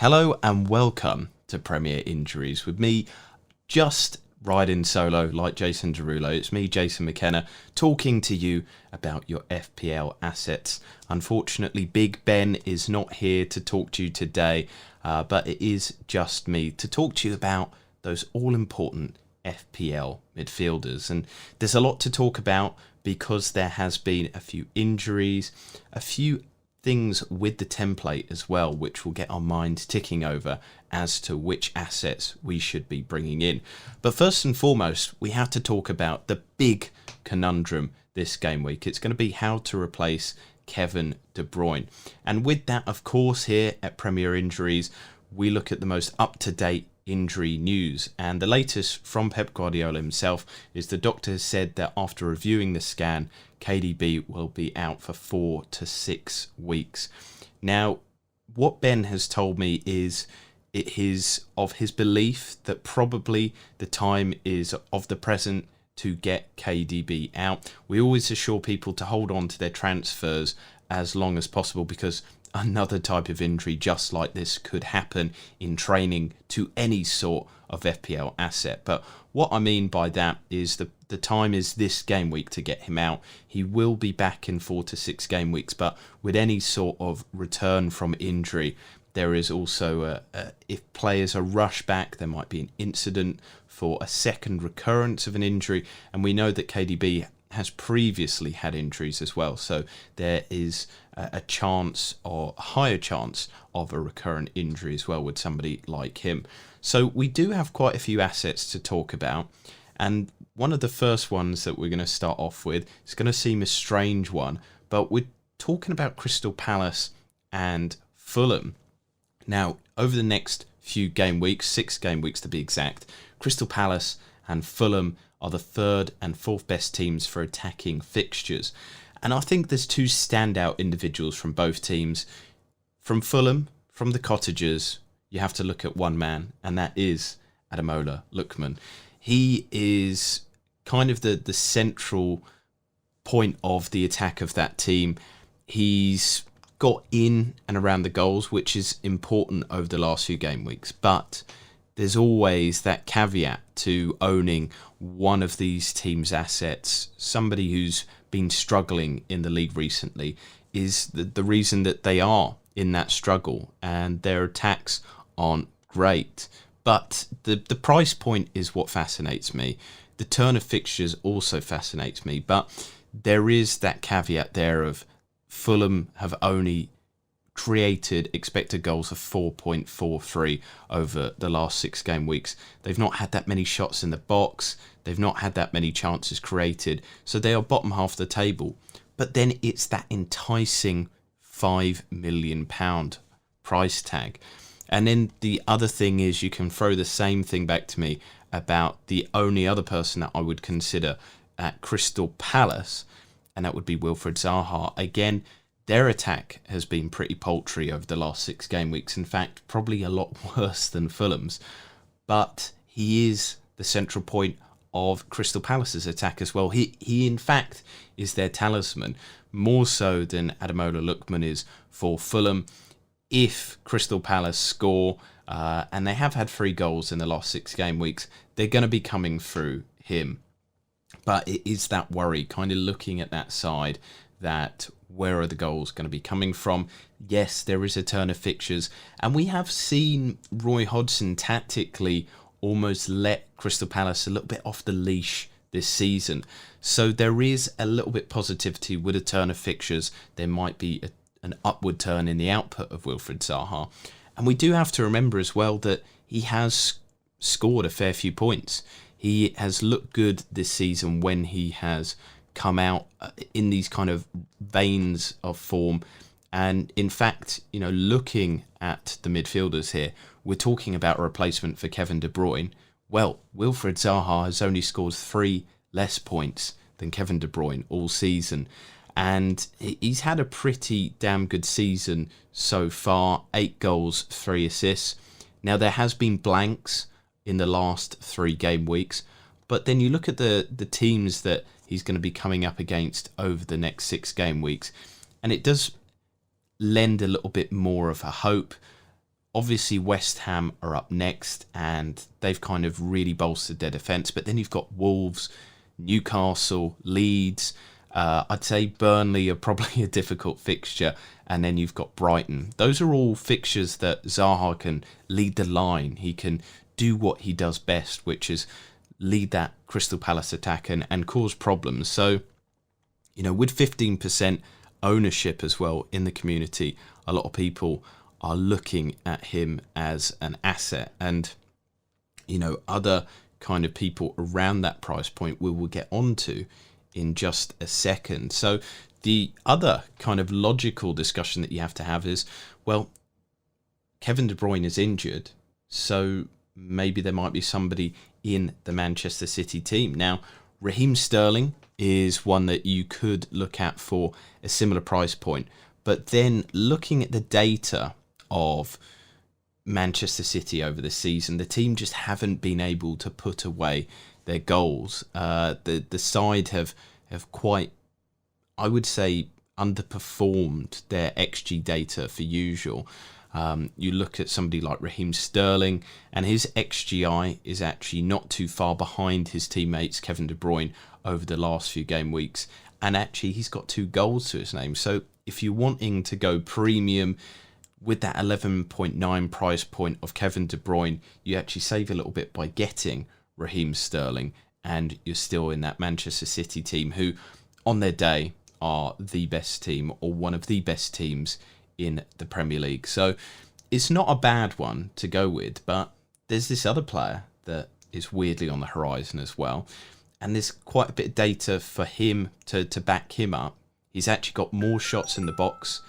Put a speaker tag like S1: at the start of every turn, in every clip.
S1: Hello and welcome to Premier Injuries with me, just riding solo like Jason Derulo. It's me, Jason McKenna, talking to you about your FPL assets. Unfortunately, Big Ben is not here to talk to you today, but it is just me to talk to you about those all-important FPL midfielders. And there's a lot to talk about because there has been a few injuries, a few things with the template as well, which will get our minds ticking over as to which assets we should be bringing in. But first and foremost, we have to talk about the big conundrum this game week. It's going to be how to replace Kevin De Bruyne. And with that, of course, here at Premier Injuries, we look at the most up-to-date injury news, and the latest from Pep Guardiola himself is the doctor has said that after reviewing the scan, KDB will be out for 4 to 6 weeks. Now, what Ben has told me is it is of his belief that probably the time is of the present to get KDB out. We always assure people to hold on to their transfers as long as possible because another type of injury just like this could happen in training to any sort of FPL asset. But what I mean by that is the time is this game week to get him out. He will be back in 4 to 6 game weeks, but with any sort of return from injury, there is also, if players are rushed back, there might be an incident for a second recurrence of an injury. And we know that KDB has previously had injuries as well, so there is a chance or a higher chance of a recurrent injury as well with somebody like him. So we do have quite a few assets to talk about, and one of the first ones that we're going to start off with is going to seem a strange one, but we're talking about Crystal Palace and Fulham. Now, over the next few game weeks, 6 game weeks to be exact, Crystal Palace and Fulham are the third and fourth best teams for attacking fixtures. And I think there's 2 standout individuals from both teams. From Fulham, from the Cottagers, you have to look at one man, and that is Ademola Lookman. He is kind of the central point of the attack of that team. He's got in and around the goals, which is important over the last few game weeks, but there's always that caveat to owning one of these teams' assets. Somebody who's been struggling in the league recently is the reason that they are in that struggle, and their attacks aren't great. But the price point is what fascinates me. The turn of fixtures also fascinates me, but there is that caveat there of Fulham have only created expected goals of 4.43 over the last 6 game weeks. They've not had that many shots in the box. They've not had that many chances created. So they are bottom half of the table. But then it's that enticing £5 million price tag. And then the other thing is you can throw the same thing back to me about the only other person that I would consider at Crystal Palace, and that would be Wilfried Zaha. Again, their attack has been pretty paltry over the last 6 game weeks. In fact, probably a lot worse than Fulham's. But he is the central point of Crystal Palace's attack as well. He in fact is their talisman, more so than Ademola Lookman is for Fulham. If Crystal Palace score, and they have had 3 goals in the last 6 game weeks, they're going to be coming through him. But it is that worry, kind of looking at that side, that where are the goals going to be coming from? Yes, there is a turn of fixtures, and we have seen Roy Hodgson tactically almost let Crystal Palace a little bit off the leash this season. So there is a little bit positivity with a turn of fixtures. There might be an upward turn in the output of Wilfried Zaha. And we do have to remember as well that he has scored a fair few points. He has looked good this season when he has come out in these kind of veins of form. And in fact, looking at the midfielders here, we're talking about a replacement for Kevin De Bruyne. Well, Wilfried Zaha has only scored 3 less points than Kevin De Bruyne all season. And he's had a pretty damn good season so far. 8 goals, 3 assists. Now, there has been blanks in the last 3 game weeks. But then you look at the teams that he's going to be coming up against over the next 6 game weeks, and it does lend a little bit more of a hope. Obviously, West Ham are up next, and they've kind of really bolstered their defence. But then you've got Wolves, Newcastle, Leeds. I'd say Burnley are probably a difficult fixture, and then you've got Brighton. Those are all fixtures that Zaha can lead the line. He can do what he does best, which is lead that Crystal Palace attack and cause problems. So, with 15% ownership as well in the community, a lot of people are looking at him as an asset. And, other kind of people around that price point we will get onto in just a second. So the other kind of logical discussion that you have to have is, well, Kevin De Bruyne is injured, so maybe there might be somebody in the Manchester City team. Now, Raheem Sterling is one that you could look at for a similar price point, but then looking at the data of Manchester City over the season, the team just haven't been able to put away their goals. The side have quite, I would say, underperformed their XG data for usual. You look at somebody like Raheem Sterling, and his XGI is actually not too far behind his teammates Kevin De Bruyne over the last few game weeks, and actually he's got 2 goals to his name. So if you're wanting to go premium with that 11.9 price point of Kevin De Bruyne, you actually save a little bit by getting Raheem Sterling, and you're still in that Manchester City team who, on their day, are the best team or one of the best teams in the Premier League. So it's not a bad one to go with, but there's this other player that is weirdly on the horizon as well, and there's quite a bit of data for him to back him up. He's actually got more shots in the box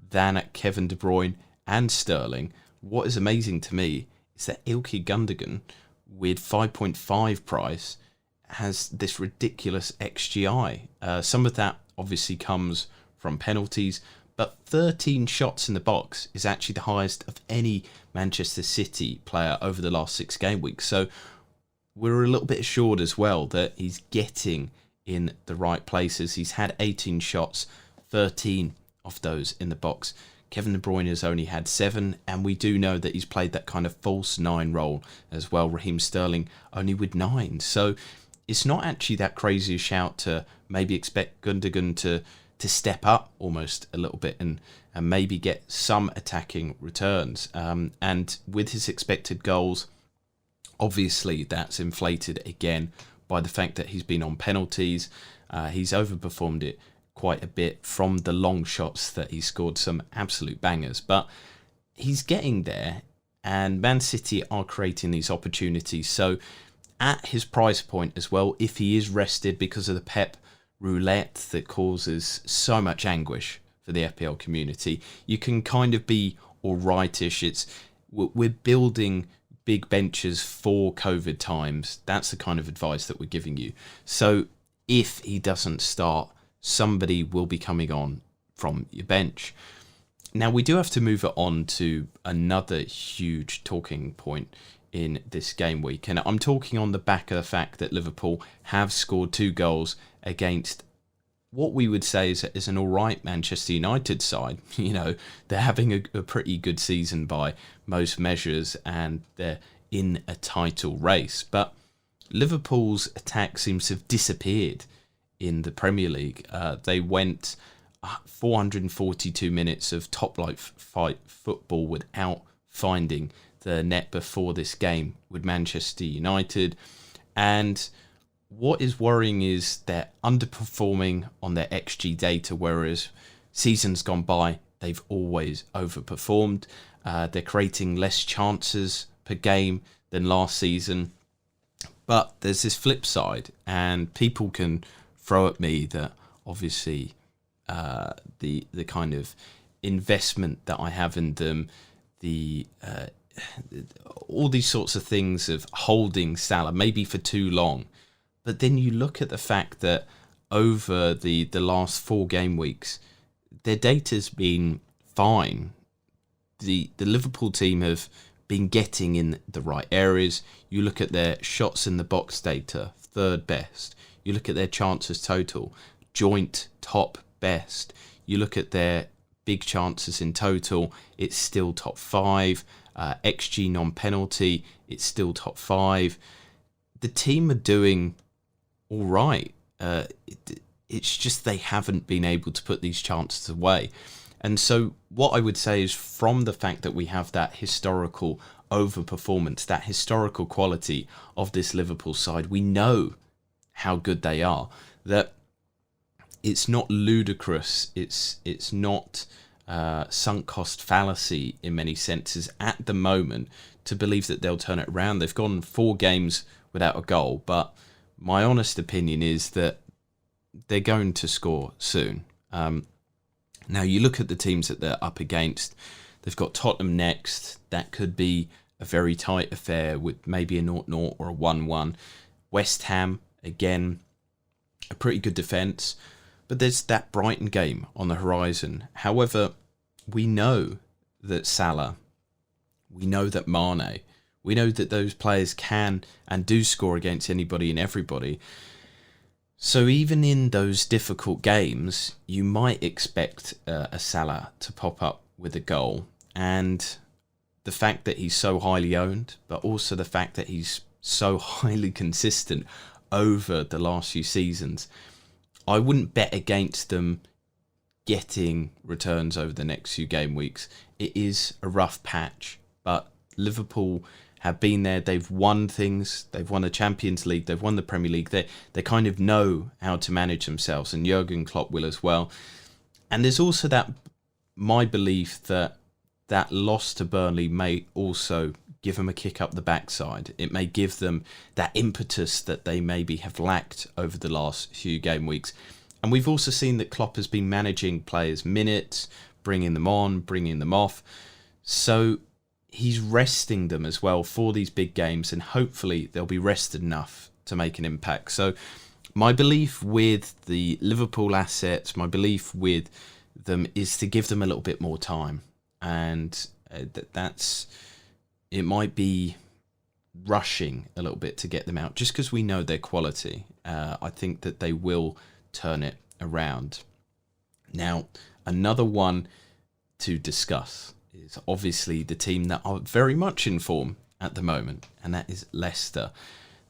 S1: than Kevin De Bruyne and Sterling. What is amazing to me is that Ilkay Gundogan, with 5.5 price, has this ridiculous XGI. Some of that obviously comes from penalties, but 13 shots in the box is actually the highest of any Manchester City player over the last 6 game weeks. So we're a little bit assured as well that he's getting in the right places. He's had 18 shots, 13 of those in the box. Kevin De Bruyne has only had 7, and we do know that he's played that kind of false 9 role as well. Raheem Sterling only with 9. So it's not actually that crazy a shout to maybe expect Gundogan to step up almost a little bit and maybe get some attacking returns. And with his expected goals, obviously that's inflated again by the fact that he's been on penalties. He's overperformed it quite a bit from the long shots that he scored some absolute bangers, but he's getting there, and Man City are creating these opportunities. So at his price point as well, if he is rested because of the Pep roulette that causes so much anguish for the FPL community, you can kind of be alrightish. We're building big benches for COVID times. That's the kind of advice that we're giving you. So if he doesn't start, somebody will be coming on from your bench. Now, we do have to move it on to another huge talking point in this game week, and I'm talking on the back of the fact that Liverpool have scored 2 goals against what we would say is an alright Manchester United side. They're having a pretty good season by most measures, and they're in a title race. But Liverpool's attack seems to have disappeared in the Premier League. They went 442 minutes of top-flight football without finding the net before this game with Manchester United. And what is worrying is they're underperforming on their XG data, whereas seasons gone by, they've always overperformed. They're creating less chances per game than last season. But there's this flip side, and people can throw at me that obviously the kind of investment that I have in them, all these sorts of things of holding Salah maybe for too long. But then you look at the fact that over the last 4 game weeks, their data's been fine. The Liverpool team have been getting in the right areas. You look at their shots in the box data, 3rd best. You look at their chances total, joint top best. You look at their big chances in total, it's still top 5. XG non-penalty, it's still top 5. The team are doing all right. It's just they haven't been able to put these chances away. And so what I would say is, from the fact that we have that historical overperformance, that historical quality of this Liverpool side, we know how good they are, that it's not ludicrous, it's not sunk cost fallacy in many senses at the moment to believe that they'll turn it around. They've gone 4 games without a goal, but my honest opinion is that they're going to score soon. Now, you look at the teams that they're up against. They've got Tottenham next. That could be a very tight affair with maybe a 0-0 or a 1-1. West Ham, again, a pretty good defence. But there's that Brighton game on the horizon. However, we know that Salah, we know that Mane, we know that those players can and do score against anybody and everybody. So even in those difficult games, you might expect a Salah to pop up with a goal. And the fact that he's so highly owned, but also the fact that he's so highly consistent over the last few seasons, I wouldn't bet against them getting returns over the next few game weeks. It is a rough patch, but Liverpool have been there. They've won things. They've won the Champions League. They've won the Premier League. They kind of know how to manage themselves, and Jurgen Klopp will as well. And there's also that, my belief that loss to Burnley may also give them a kick up the backside. It may give them that impetus that they maybe have lacked over the last few game weeks. And we've also seen that Klopp has been managing players' minutes, bringing them on, bringing them off. So he's resting them as well for these big games, and hopefully they'll be rested enough to make an impact. So my belief with the Liverpool assets, my belief with them is to give them a little bit more time. And it might be rushing a little bit to get them out, just because we know their quality. I think that they will turn it around. Now, another one to discuss is obviously the team that are very much in form at the moment, and that is Leicester.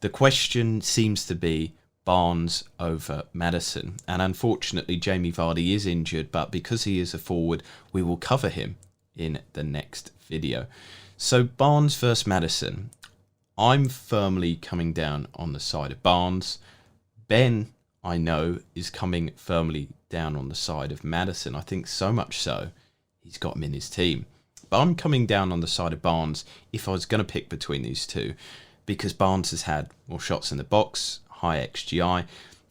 S1: The question seems to be Barnes over Maddison, and unfortunately Jamie Vardy is injured, but because he is a forward, we will cover him in the next video. So Barnes versus Maddison, I'm firmly coming down on the side of Barnes. Ben, I know, is coming firmly down on the side of Maddison. I think so much so he's got him in his team. But I'm coming down on the side of Barnes if I was going to pick between these two, because Barnes has had more shots in the box, high XGI.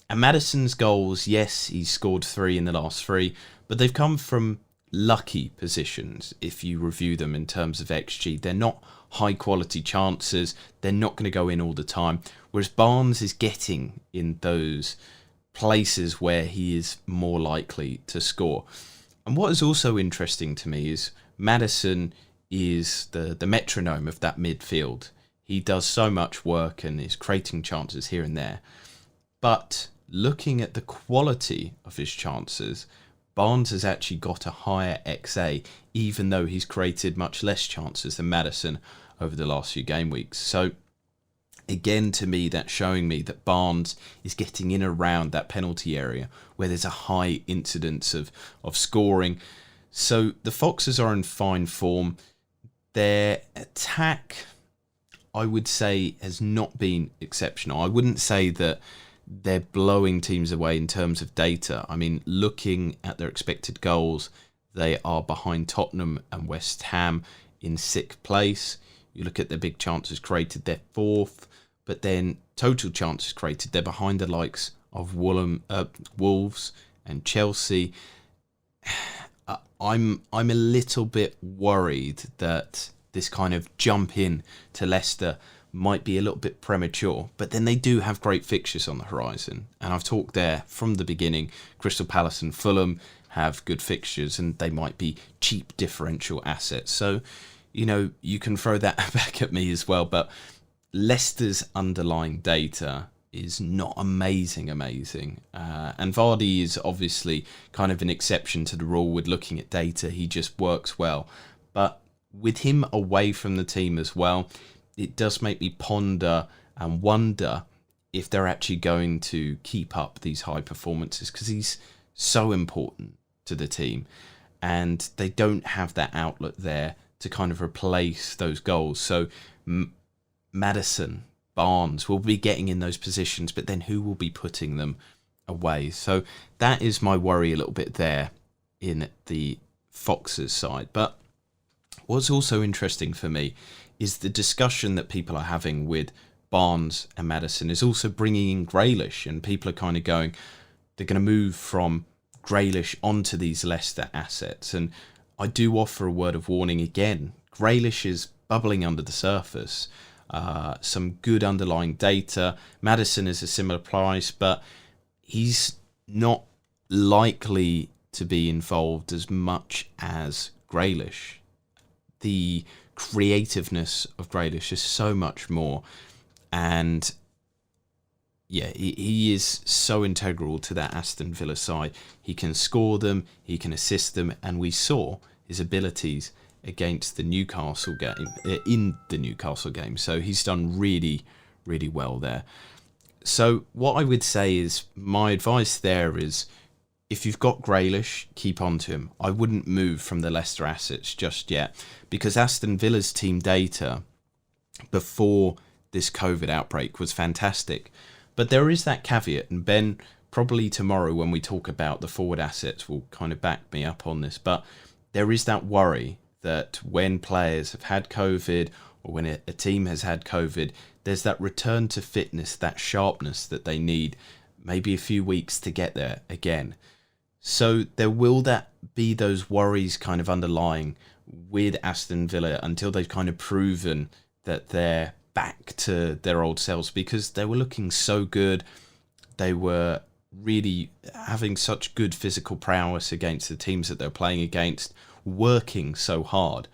S1: And Maddison's goals, yes, he's scored 3 in the last 3, but they've come from lucky positions if you review them in terms of XG. They're not high quality chances. They're not going to go in all the time. Whereas Barnes is getting in those places where he is more likely to score. And what is also interesting to me is Maddison is the metronome of that midfield. He does so much work and is creating chances here and there. But looking at the quality of his chances, Barnes has actually got a higher XA, even though he's created much less chances than Maddison over the last few game weeks. So again, to me, that's showing me that Barnes is getting in around that penalty area where there's a high incidence of scoring. So the Foxes are in fine form. Their attack, I would say, has not been exceptional. I wouldn't say that they're blowing teams away in terms of data. I mean, looking at their expected goals, they are behind Tottenham and West Ham in 6th place. You look at their big chances created, they're 4th. But then total chances created, they're behind the likes of Wolves and Chelsea. I'm a little bit worried that this kind of jump in to Leicester might be a little bit premature, but then they do have great fixtures on the horizon. And I've talked there from the beginning, Crystal Palace and Fulham have good fixtures and they might be cheap differential assets. So, you can throw that back at me as well, but Leicester's underlying data is not amazing. And Vardy is obviously kind of an exception to the rule with looking at data. He just works well. But with him away from the team as well, it does make me ponder and wonder if they're actually going to keep up these high performances, because he's so important to the team and they don't have that outlet there to kind of replace those goals. So Maddison, Barnes will be getting in those positions, but then who will be putting them away? So that is my worry a little bit there in the Foxes side. But what's also interesting for me is the discussion that people are having with Barnes and Maddison is also bringing in Grealish, and people are kind of going, they're going to move from Grealish onto these Leicester assets. And I do offer a word of warning again. Grealish is bubbling under the surface. Some good underlying data. Maddison is a similar price, but he's not likely to be involved as much as Grealish. The creativeness of Grealish is so much more, and yeah, he is so integral to that Aston Villa side. He can score them, he can assist them, and we saw his abilities against the Newcastle game, in the Newcastle game. So he's done really, really well there. So what I would say is, my advice there is, if you've got Grealish, keep on to him. I wouldn't move from the Leicester assets just yet, because Aston Villa's team data before this COVID outbreak was fantastic. But there is that caveat, and Ben, probably tomorrow when we talk about the forward assets, will kind of back me up on this. But there is that worry that when players have had COVID, or when a team has had COVID, there's that return to fitness, that sharpness that they need, maybe a few weeks to get there again. So there will that be those worries kind of underlying with Aston Villa until they've kind of proven that they're back to their old selves, because they were looking so good. They were really having such good physical prowess against the teams that they're playing against, working so hard.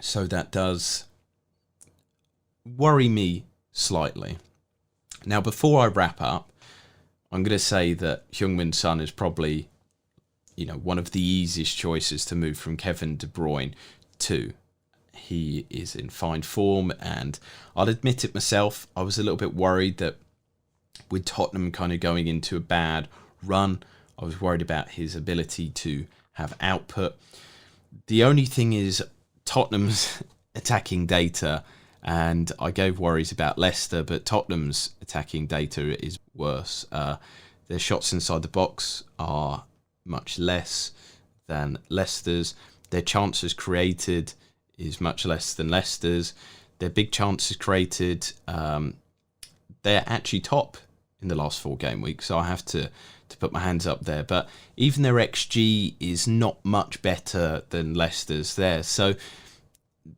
S1: So that does worry me slightly. Now, before I wrap up, I'm going to say that Heung-min Son is probably, one of the easiest choices to move from Kevin De Bruyne to. He is in fine form, and I'll admit it myself, I was a little bit worried that with Tottenham kind of going into a bad run, I was worried about his ability to have output. The only thing is Tottenham's attacking data, and I gave worries about Leicester, but Tottenham's attacking data is worse. Their shots inside the box are much less than Leicester's. Their chances created is much less than Leicester's. Their big chances created, they're actually top in the last 4 game weeks, so I have to put my hands up there. But even their XG is not much better than Leicester's there. So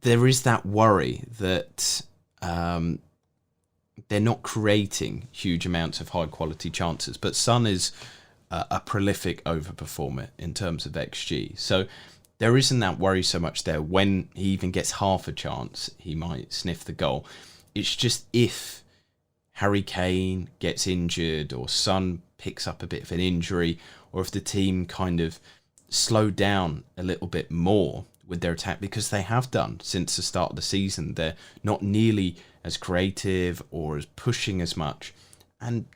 S1: there is that worry that they're not creating huge amounts of high quality chances. But Son is a prolific overperformer in terms of XG. So there isn't that worry so much there. When he even gets half a chance, he might sniff the goal. It's just if Harry Kane gets injured, or Son picks up a bit of an injury, or if the team kind of slow down a little bit more with their attack, because they have done since the start of the season. They're not nearly as creative or as pushing as much, and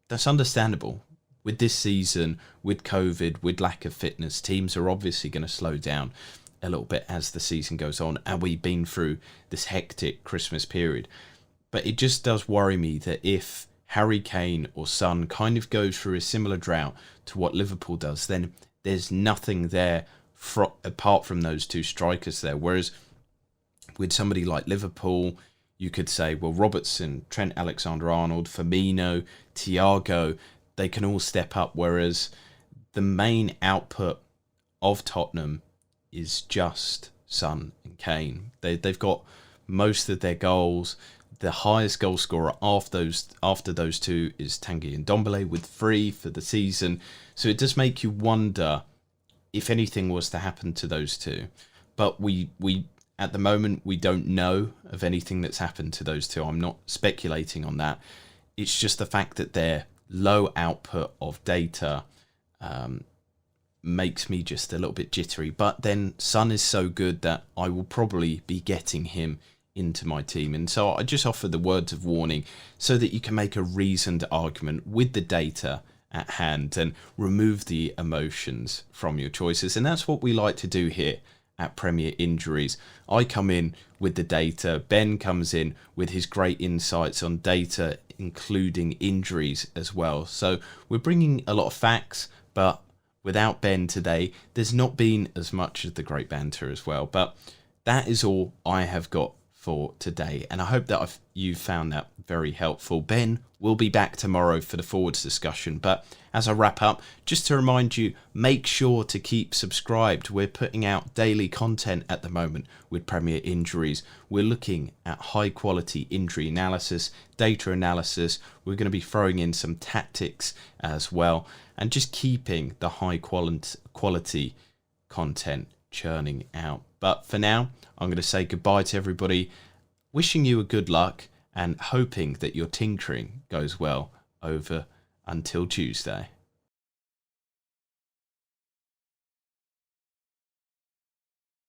S1: that's understandable. With this season, with COVID, with lack of fitness, teams are obviously going to slow down a little bit as the season goes on, and we've been through this hectic Christmas period. But it just does worry me that if Harry Kane or Son kind of goes through a similar drought to what Liverpool does, then there's nothing there apart from those 2 strikers there. Whereas with somebody like Liverpool, you could say, well, Robertson, Trent Alexander-Arnold, Firmino, Thiago, they can all step up, whereas the main output of Tottenham is just Son and Kane. They've got most of their goals. The highest goal scorer after those 2 is Tanguy Ndombele with 3 for the season. So it does make you wonder if anything was to happen to those 2. But we at the moment, we don't know of anything that's happened to those 2. I'm not speculating on that. It's just the fact that they're low output of data makes me just a little bit jittery. But then Son is so good that I will probably be getting him into my team. And so I just offer the words of warning so that you can make a reasoned argument with the data at hand and remove the emotions from your choices. And that's what we like to do here at Premier Injuries. I come in with the data, Ben comes in with his great insights on data, including injuries as well. So we're bringing a lot of facts, but without Ben today, there's not been as much of the great banter as well. But that is all I have got for today, and I hope that you found that very helpful. Ben will be back tomorrow for the forwards discussion, but as I wrap up, just to remind you, make sure to keep subscribed. We're putting out daily content at the moment with Premier Injuries. We're looking at high quality injury analysis, data analysis. We're going to be throwing in some tactics as well, and just keeping the high quality content churning out. But for now, I'm going to say goodbye to everybody, wishing you a good luck and hoping that your tinkering goes well over until Tuesday.